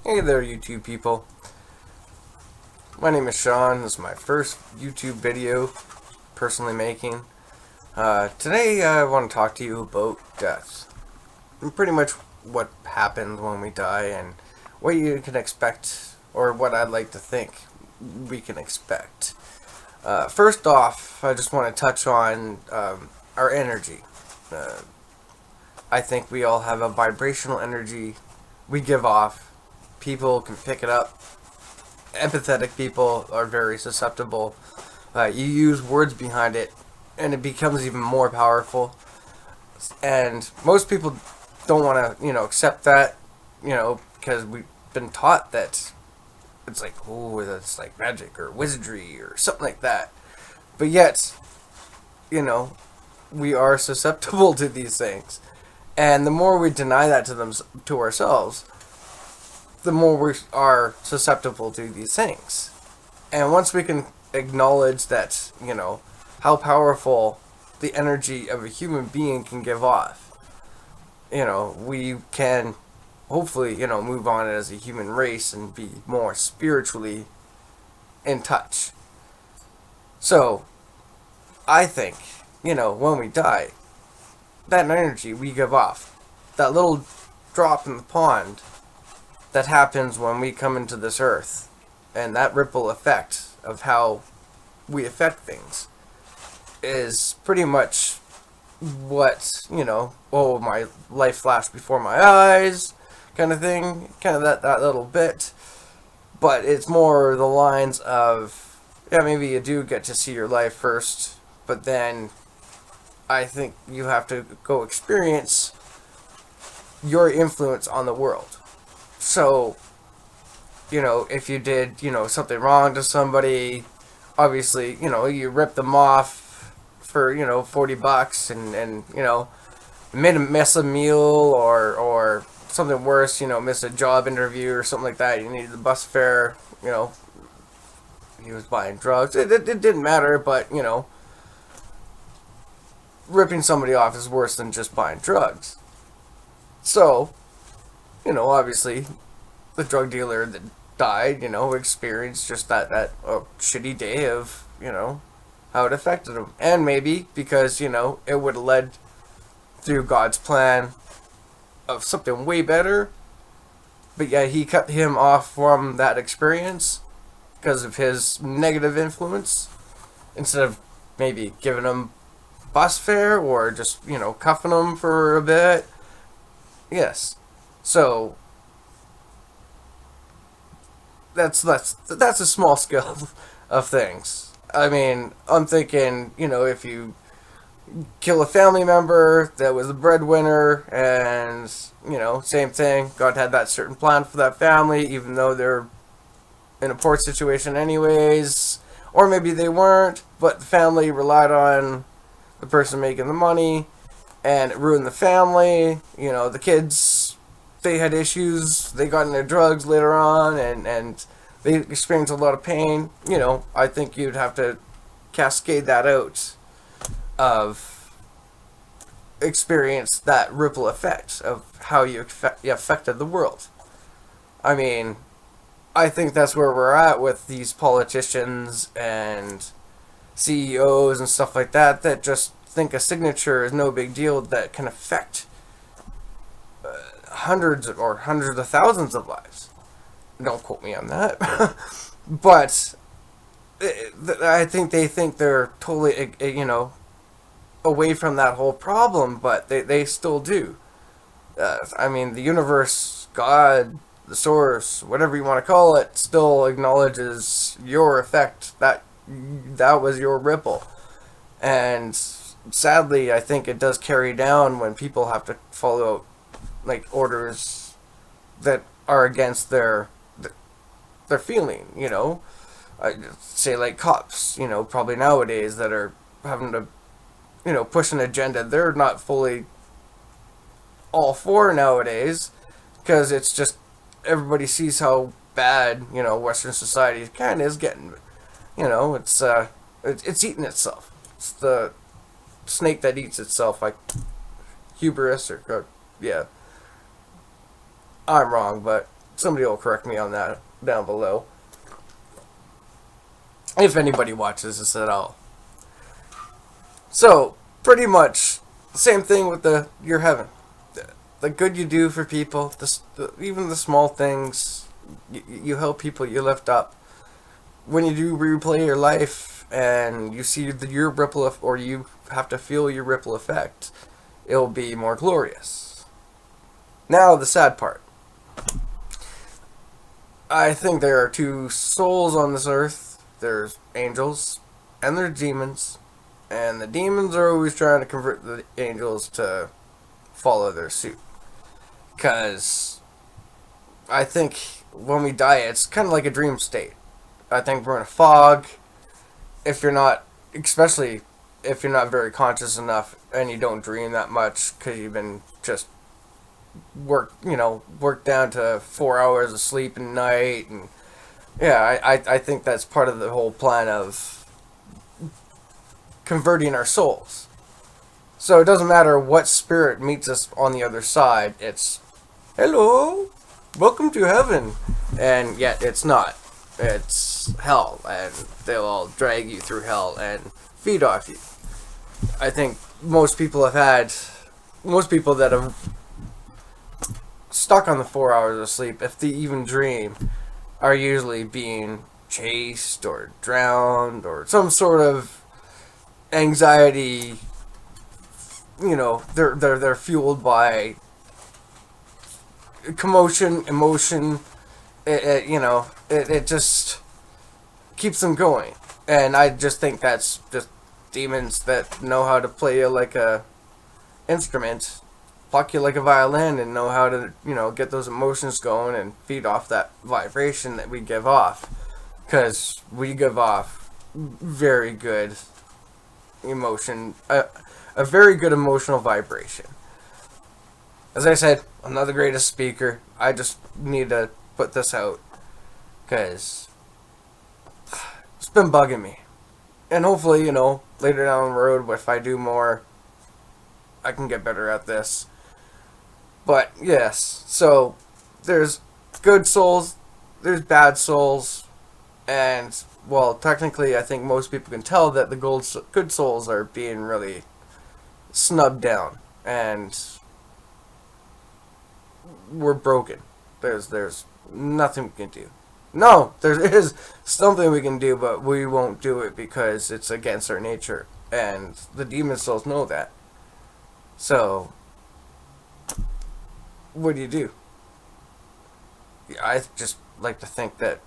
Hey there, YouTube people. My name is Shawn. This is my first YouTube video personally making. Today I want to talk to you about death. And pretty much what happens when we die and what you can expect, or what I'd like to think we can expect. First off, I just want to touch on our energy. Uh, I think we all have a vibrational energy we give off. People can pick it up. Empathetic people are very susceptible. You use words behind it, and it becomes even more powerful. And most people don't want to, accept that, because we've been taught that it's like, oh, that's like magic or wizardry or something like that. But yet, we are susceptible to these things, and the more we deny that to ourselves, the more we are susceptible to these things. And once we can acknowledge that, how powerful the energy of a human being can give off, we can hopefully, move on as a human race and be more spiritually in touch. So, I think, when we die, that energy we give off, that little drop in the pond that happens when we come into this earth, and that ripple effect of how we affect things is pretty much what, oh, my life flashed before my eyes kind of thing, kind of that little bit. But it's more the lines of, yeah, maybe you do get to see your life first, but then I think you have to go experience your influence on the world. So, if you did, something wrong to somebody, obviously, you rip them off for, $40 and miss a meal or something worse, miss a job interview or something like that. You needed the bus fare, he was buying drugs. It didn't matter, but, ripping somebody off is worse than just buying drugs. So, obviously, the drug dealer that died, experienced just that shitty day of, how it affected him. And maybe because, it would have led through God's plan of something way better. But yeah, he cut him off from that experience because of his negative influence. Instead of maybe giving him bus fare or just, cuffing him for a bit. Yes. So that's a small scale of things. I mean, I'm thinking, if you kill a family member that was the breadwinner, and same thing. God had that certain plan for that family, even though they're in a poor situation anyways, or maybe they weren't, but the family relied on the person making the money, and it ruined the family. The kids, they had issues. They got into drugs later on, and they experienced a lot of pain. I think you'd have to cascade that out of experience that ripple effect of how you affected the world. I mean, I think that's where we're at with these politicians and CEOs and stuff like that just think a signature is no big deal that can affect hundreds of thousands of lives. Don't quote me on that. But I think they think they're totally, away from that whole problem, but they still do. I mean, the universe, God, the source, whatever you want to call it, still acknowledges your effect. That was your ripple. And sadly, I think it does carry down when people have to follow like orders that are against their feeling. I say like cops. Probably nowadays that are having to push an agenda they're not fully all for nowadays, because it's just everybody sees how bad Western society kind of is getting. It's eating itself. It's the snake that eats itself, like hubris or yeah. I'm wrong, but Somebody will correct me on that down below. If anybody watches this at all. So, pretty much, the same thing with your heaven. The good you do for people, even the small things, you help people, you lift up. When you do replay your life and you see your ripple or you have to feel your ripple effect, it'll be more glorious. Now, the sad part. I think there are two souls on this earth. There's angels and there's demons. And the demons are always trying to convert the angels to follow their suit. Because I think when we die, it's kind of like a dream state. I think we're in a fog. If you're not, especially if you're not very conscious enough and you don't dream that much because you've been just worked down to 4 hours of sleep a night. And yeah, I think that's part of the whole plan of converting our souls. So it doesn't matter what spirit meets us on the other side. It's, hello, welcome to heaven. And yet it's not. It's hell. And they'll all drag you through hell and feed off you. I think most people that have stuck on the 4 hours of sleep, if they even dream, are usually being chased or drowned or some sort of anxiety. They're fueled by commotion, emotion. It just keeps them going. And I just think that's just demons that know how to play you like a instrument, pluck you like a violin, and know how to, get those emotions going and feed off that vibration that we give off. Because we give off very good emotion, a very good emotional vibration. As I said, I'm not the greatest speaker. I just need to put this out because it's been bugging me. And hopefully, later down the road, if I do more, I can get better at this. But yes, so there's good souls, there's bad souls, and well, technically, I think most people can tell that the good souls are being really snubbed down, and we're broken. There's nothing we can do. No, there is something we can do, but we won't do it because it's against our nature, and the demon souls know that. So, what do? I just like to think that,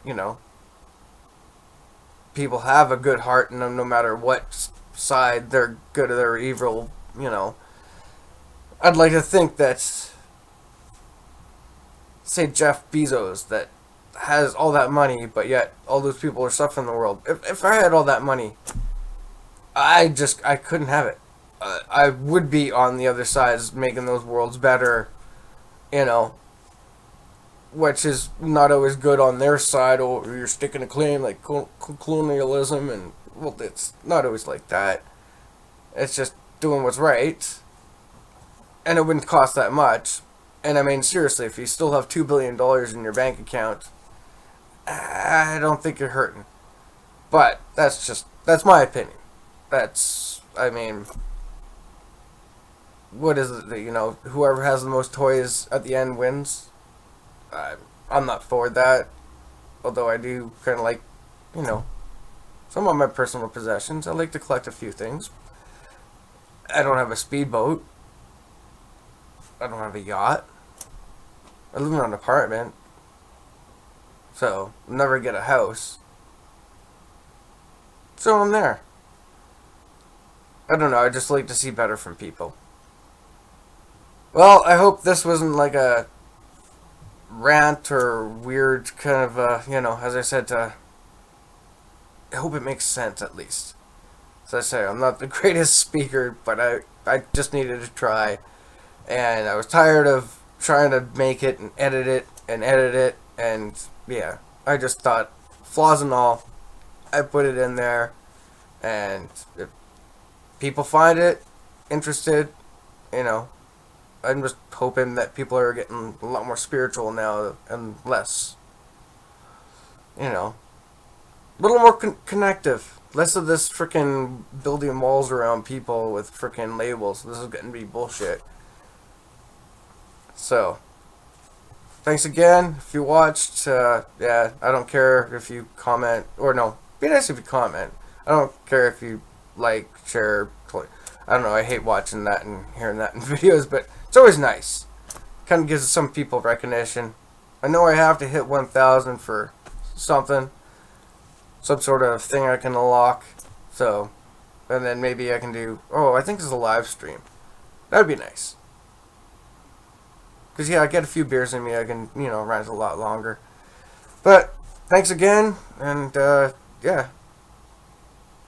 people have a good heart, and no matter what side they're good or they're evil, I'd like to think that, say Jeff Bezos, that has all that money, but yet all those people are suffering in the world. If I had all that money, I couldn't have it. I would be on the other side, making those worlds better, which is not always good on their side, or you're sticking a claim like colonialism, and well, it's not always like that. It's just doing what's right, and it wouldn't cost that much. And I mean, seriously, if you still have $2 billion in your bank account, I don't think you're hurting. But that's my opinion. What is it? Whoever has the most toys at the end wins. I'm not for that. Although I do kind of like, some of my personal possessions. I like to collect a few things. I don't have a speedboat. I don't have a yacht. I live in an apartment. So, I'll never get a house. So I'm there. I don't know, I just like to see better from people. Well, I hope this wasn't like a rant or weird kind of, as I said, I hope it makes sense at least. As I say, I'm not the greatest speaker, but I just needed to try. And I was tired of trying to make it and edit it, and yeah, I just thought, flaws and all, I put it in there, and if people find it interested, I'm just hoping that people are getting a lot more spiritual now and less, you know, a little more connective. Less of this freaking building walls around people with freaking labels. This is getting to be bullshit. So, thanks again. If you watched, yeah, I don't care if you comment, or no, be nice if you comment. I don't care if you like, share, I don't know, I hate watching that and hearing that in videos, but it's always nice. Kind of gives some people recognition. I know I have to hit 1,000 for something, some sort of thing I can unlock, so, and then maybe I can do, oh, I think it's a live stream. That'd be nice. Because, yeah, I get a few beers in me, I can, run a lot longer. But, thanks again, and, yeah,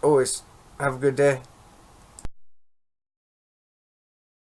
always have a good day.